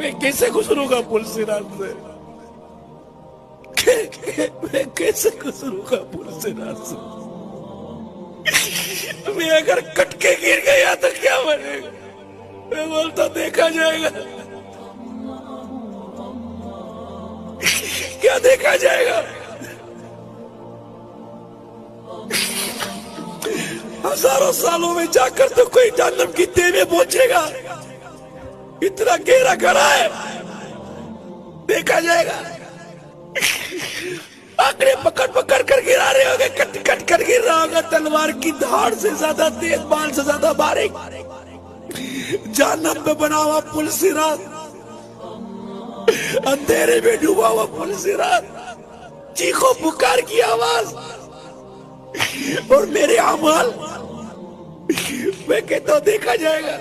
میں کیسے گزروں گا پل صراط سے؟ میں کیسے گزروں گا پل صراط سے؟ میں اگر کٹ کے گر گیا تو کیا بنے گا؟ میں بولتا دیکھا جائے گا. کیا دیکھا جائے گا؟ ہزاروں سالوں میں جا کر تو کوئی جہنم کی تہ میں پہنچے گا. اتنا گہرا گڑھا ہے، دیکھا جائے گا. آنکڑے پکڑ پکڑ کر گرا رہے ہوگے، کٹ کٹ کر گر رہا ہوگا. تلوار کی دھاڑ سے زیادہ تیز، بال سے زیادہ باریک. جہنم پہ بنا ہوا پل صراط، اندھیرے میں ڈوبا ہوا پل صراط، چیخو پکار کی آواز اور میرے اعمال. میں کہتا ہوں دیکھا جائے گا.